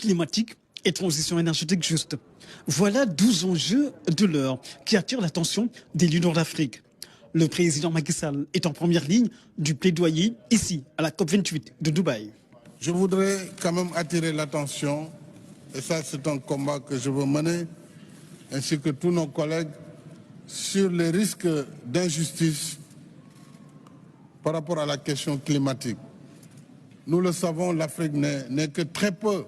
climatique et transition énergétique juste. Voilà 12 enjeux de l'heure qui attirent l'attention des leaders d'Afrique. Le président Macky Sall est en première ligne du plaidoyer ici, à la COP28 de Dubaï. Je voudrais quand même attirer l'attention, et ça c'est un combat que je veux mener, ainsi que tous nos collègues, sur les risques d'injustice par rapport à la question climatique. Nous le savons, l'Afrique n'est que très peu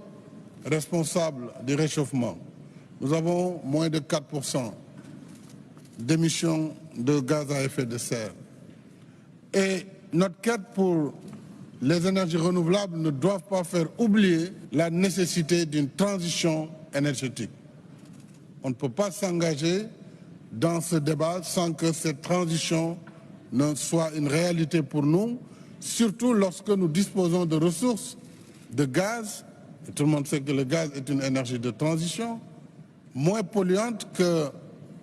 responsable du réchauffement. Nous avons moins de 4% d'émissions de gaz à effet de serre. Et notre quête pour les énergies renouvelables ne doit pas faire oublier la nécessité d'une transition énergétique. On ne peut pas s'engager dans ce débat sans que cette transition ne soit une réalité pour nous, surtout lorsque nous disposons de ressources de gaz, et tout le monde sait que le gaz est une énergie de transition, moins polluante que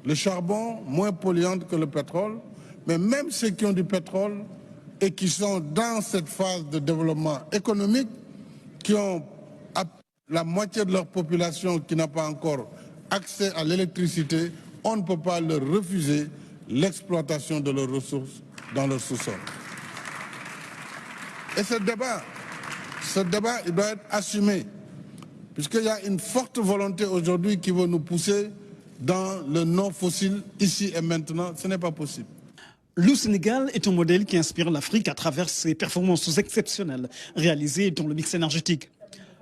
le charbon, moins polluante que le pétrole, mais même ceux qui ont du pétrole et qui sont dans cette phase de développement économique, qui ont la moitié de leur population qui n'a pas encore accès à l'électricité, on ne peut pas leur refuser l'exploitation de leurs ressources dans leur sous-sol. Et ce débat, il doit être assumé, puisqu'il y a une forte volonté aujourd'hui qui veut nous pousser dans le non-fossile, ici et maintenant. Ce n'est pas possible. Le Sénégal est un modèle qui inspire l'Afrique à travers ses performances exceptionnelles réalisées dans le mix énergétique.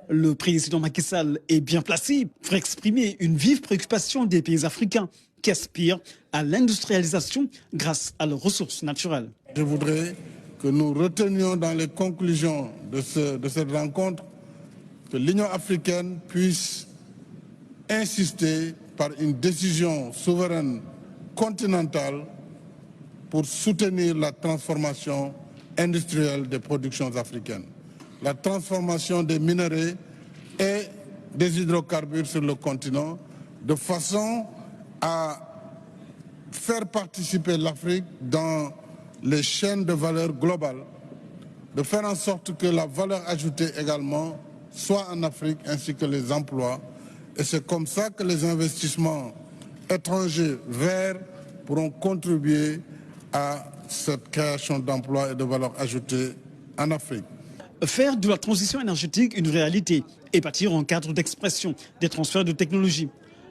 Le président Macky Sall est bien placé pour exprimer une vive préoccupation des pays africains qui aspirent à l'industrialisation grâce à leurs ressources naturelles. Je voudrais que nous retenions dans les conclusions de cette rencontre que l'Union africaine puisse insister par une décision souveraine continentale pour soutenir la transformation industrielle des productions africaines, la transformation des minerais et des hydrocarbures sur le continent, de façon à faire participer l'Afrique dans les chaînes de valeur globales, de faire en sorte que la valeur ajoutée également soit en Afrique, ainsi que les emplois. Et c'est comme ça que les investissements étrangers verts pourront contribuer à cette création d'emplois et de valeur ajoutée en Afrique. Faire de la transition énergétique une réalité et bâtir un cadre d'expression des transferts de technologie.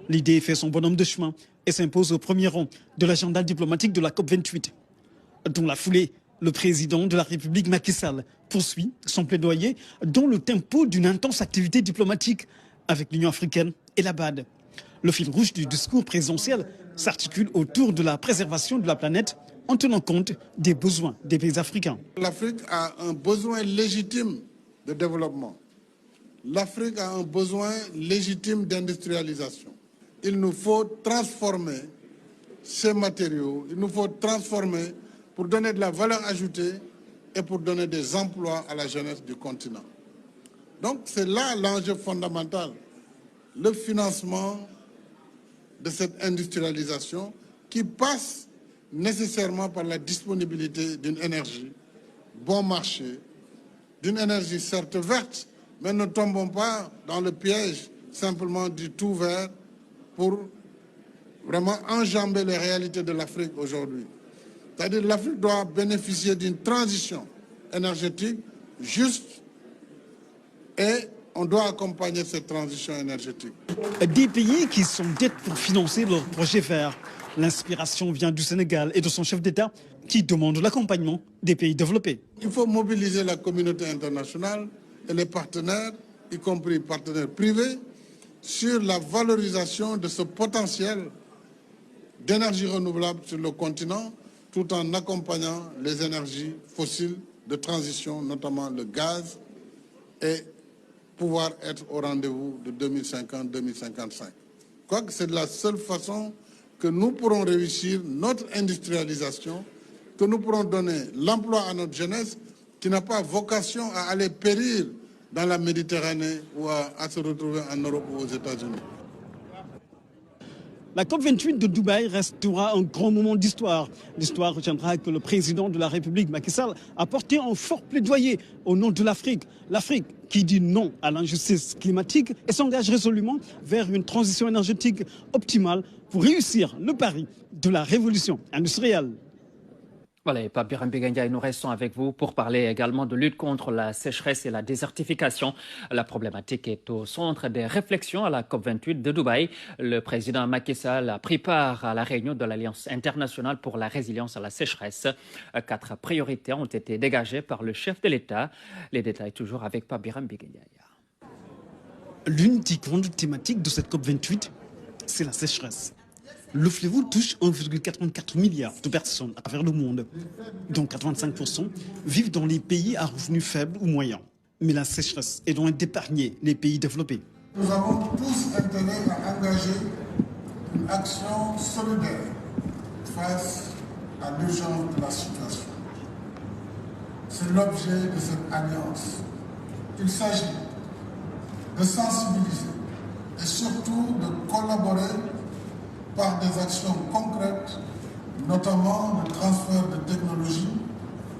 L'idée fait son bonhomme de chemin et s'impose au premier rang de l'agenda diplomatique de la COP28. Dans la foulée, le président de la République Macky Sall poursuit son plaidoyer dans le tempo d'une intense activité diplomatique avec l'Union africaine et la BAD. Le fil rouge du discours présidentiel s'articule autour de la préservation de la planète en tenant compte des besoins des pays africains. L'Afrique a un besoin légitime de développement. L'Afrique a un besoin légitime d'industrialisation. Il nous faut transformer ces matériaux, il nous faut transformer pour donner de la valeur ajoutée et pour donner des emplois à la jeunesse du continent. Donc c'est là l'enjeu fondamental, le financement de cette industrialisation qui passe nécessairement par la disponibilité d'une énergie bon marché, d'une énergie certes verte, mais ne tombons pas dans le piège simplement du tout vert pour vraiment enjamber les réalités de l'Afrique aujourd'hui. C'est-à-dire que l'Afrique doit bénéficier d'une transition énergétique juste et on doit accompagner cette transition énergétique. Des pays qui sont dettes pour financer leurs projets verts. L'inspiration vient du Sénégal et de son chef d'État qui demande l'accompagnement des pays développés. Il faut mobiliser la communauté internationale et les partenaires, y compris partenaires privés, sur la valorisation de ce potentiel d'énergie renouvelable sur le continent, tout en accompagnant les énergies fossiles de transition, notamment le gaz, et pouvoir être au rendez-vous de 2050-2055. Quoique c'est de la seule façon que nous pourrons réussir notre industrialisation, que nous pourrons donner l'emploi à notre jeunesse qui n'a pas vocation à aller périr dans la Méditerranée ou à se retrouver en Europe ou aux États-Unis. La COP28 de Dubaï restera un grand moment d'histoire. L'histoire retiendra que le président de la République, Macky Sall, a porté un fort plaidoyer au nom de l'Afrique. L'Afrique qui dit non à l'injustice climatique et s'engage résolument vers une transition énergétique optimale pour réussir le pari de la révolution industrielle. Voilà, et Pape Birame Ndiaye, nous restons avec vous pour parler également de lutte contre la sécheresse et la désertification. La problématique est au centre des réflexions à la COP28 de Dubaï. Le président Macky Sall a pris part à la réunion de l'Alliance internationale pour la résilience à la sécheresse. 4 priorités ont été dégagées par le chef de l'État. Les détails toujours avec Pape Birame Ndiaye. L'une des grandes thématiques de cette COP28, c'est la sécheresse. Le fléau touche 1,84 milliard de personnes à travers le monde, dont 85% vivent dans les pays à revenus faibles ou moyens. Mais la sécheresse est loin d'épargner les pays développés. Nous avons tous intérêt à engager une action solidaire face à l'urgence de la situation. C'est l'objet de cette alliance. Il s'agit de sensibiliser et surtout de collaborer par des actions concrètes, notamment le transfert de technologies,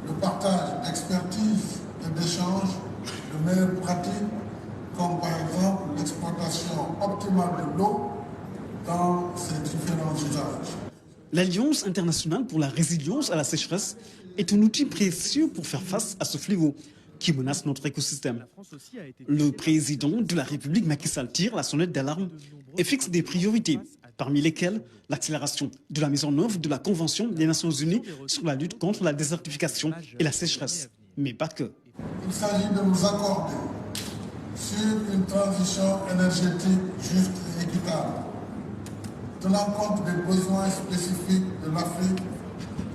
le partage d'expertise et d'échanges de meilleures pratiques, comme par exemple l'exploitation optimale de l'eau dans ses différents usages. L'Alliance internationale pour la résilience à la sécheresse est un outil précieux pour faire face à ce fléau qui menace notre écosystème. Le président de la République, Macky Sall, tire la sonnette d'alarme et fixe des priorités, parmi lesquelles l'accélération de la mise en œuvre de la Convention des Nations Unies sur la lutte contre la désertification et la sécheresse. Mais pas que. Il s'agit de nous accorder sur une transition énergétique juste et équitable, tenant compte des besoins spécifiques de l'Afrique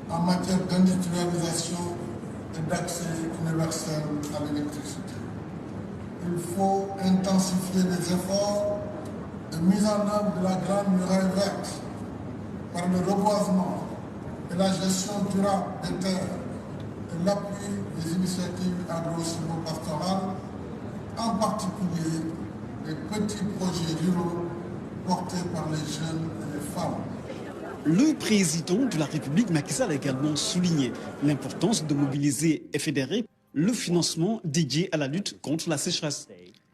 en matière d'industrialisation et d'accès universel à l'électricité. Il faut intensifier les efforts de mise en œuvre de la Grande Muraille verte par le reboisement et la gestion durable des terres et l'appui des initiatives agro-silvopastorales, en particulier les petits projets ruraux portés par les jeunes et les femmes. Le président de la République, Macky Sall, a également souligné l'importance de mobiliser et fédérer le financement dédié à la lutte contre la sécheresse.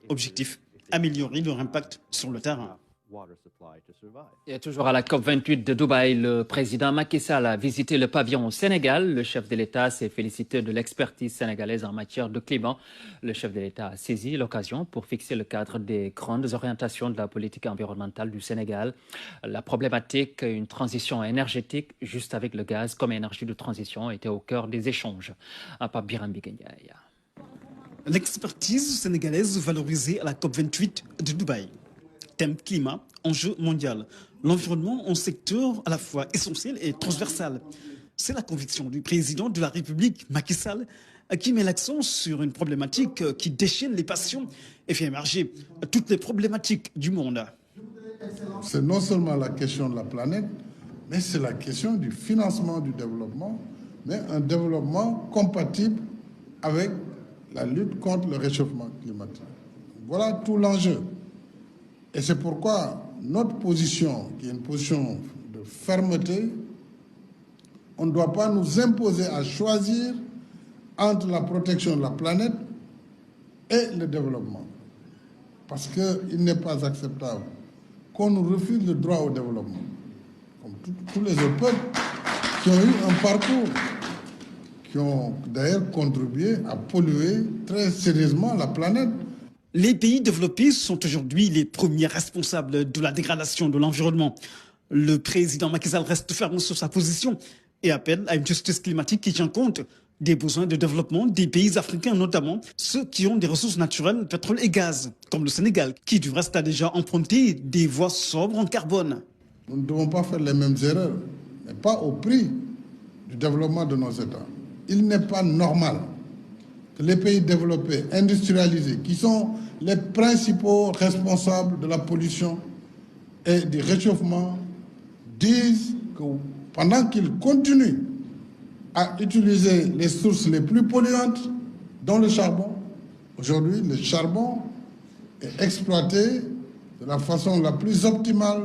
Objectif, améliorer leur impact sur le terrain. Et toujours à la COP28 de Dubaï, le président Macky Sall a visité le pavillon au Sénégal. Le chef de l'État s'est félicité de l'expertise sénégalaise en matière de climat. Le chef de l'État a saisi l'occasion pour fixer le cadre des grandes orientations de la politique environnementale du Sénégal. La problématique, une transition énergétique juste avec le gaz comme énergie de transition, était au cœur des échanges. Pape Birame Ndiaye. L'expertise sénégalaise valorisée à la COP28 de Dubaï. Thème climat, enjeu mondial. L'environnement, un secteur à la fois essentiel et transversal. C'est la conviction du président de la République, Macky Sall, qui met l'accent sur une problématique qui déchaîne les passions et fait émerger toutes les problématiques du monde. C'est non seulement la question de la planète, mais c'est la question du financement du développement, mais un développement compatible avec la lutte contre le réchauffement climatique. Voilà tout l'enjeu. Et c'est pourquoi notre position, qui est une position de fermeté, on ne doit pas nous imposer à choisir entre la protection de la planète et le développement. Parce qu'il n'est pas acceptable qu'on nous refuse le droit au développement. Comme tous les autres peuples qui ont eu un parcours, qui ont d'ailleurs contribué à polluer très sérieusement la planète. Les pays développés sont aujourd'hui les premiers responsables de la dégradation de l'environnement. Le président Macky Sall reste ferme sur sa position et appelle à une justice climatique qui tient compte des besoins de développement des pays africains, notamment ceux qui ont des ressources naturelles, pétrole et gaz, comme le Sénégal, qui du reste a déjà emprunté des voies sobres en carbone. Nous ne devons pas faire les mêmes erreurs, mais pas au prix du développement de nos États. Il n'est pas normal que les pays développés, industrialisés, qui sont les principaux responsables de la pollution et du réchauffement, disent que pendant qu'ils continuent à utiliser les sources les plus polluantes, dont le charbon, aujourd'hui le charbon est exploité de la façon la plus optimale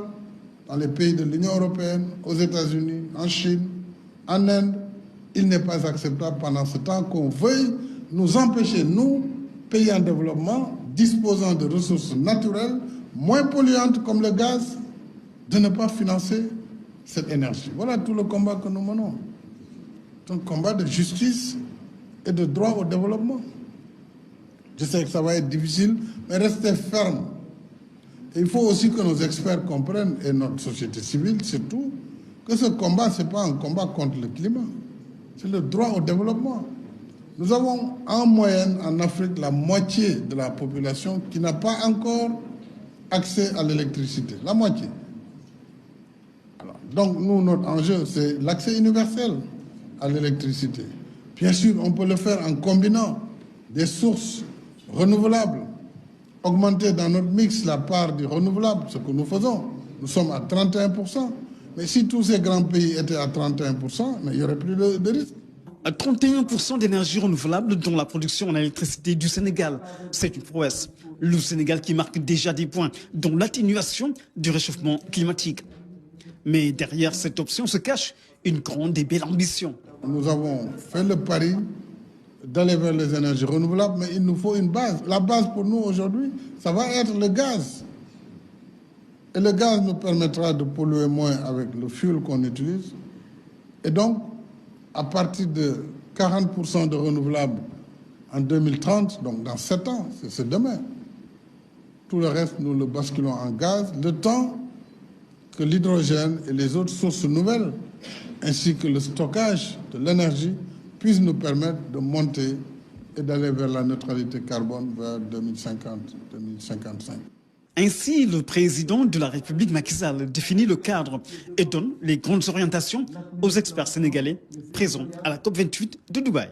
dans les pays de l'Union européenne, aux États-Unis, en Chine, en Inde. Il n'est pas acceptable pendant ce temps qu'on veuille nous empêcher, nous, pays en développement, disposant de ressources naturelles, moins polluantes comme le gaz, de ne pas financer cette énergie. Voilà tout le combat que nous menons. C'est un combat de justice et de droit au développement. Je sais que ça va être difficile, mais restez ferme. Et il faut aussi que nos experts comprennent, et notre société civile surtout, que ce combat, ce n'est pas un combat contre le climat. C'est le droit au développement. Nous avons en moyenne en Afrique la moitié de la population qui n'a pas encore accès à l'électricité. La moitié. Alors, donc nous, notre enjeu, c'est l'accès universel à l'électricité. Bien sûr, on peut le faire en combinant des sources renouvelables, augmenter dans notre mix la part du renouvelable, ce que nous faisons. Nous sommes à 31%. Mais si tous ces grands pays étaient à 31%, il n'y aurait plus de risque. 31% d'énergie renouvelable dans la production en électricité du Sénégal. C'est une prouesse. Le Sénégal qui marque déjà des points dans l'atténuation du réchauffement climatique. Mais derrière cette option se cache une grande et belle ambition. Nous avons fait le pari d'aller vers les énergies renouvelables, mais il nous faut une base. La base pour nous aujourd'hui, ça va être le gaz. Et le gaz nous permettra de polluer moins avec le fuel qu'on utilise. Et donc, à partir de 40% de renouvelables en 2030, donc dans 7 ans, c'est demain. Tout le reste, nous le basculons en gaz, le temps que l'hydrogène et les autres sources nouvelles, ainsi que le stockage de l'énergie, puissent nous permettre de monter et d'aller vers la neutralité carbone vers 2050-2055. Ainsi, le président de la République Macky Sall définit le cadre et donne les grandes orientations aux experts sénégalais présents à la COP28 de Dubaï.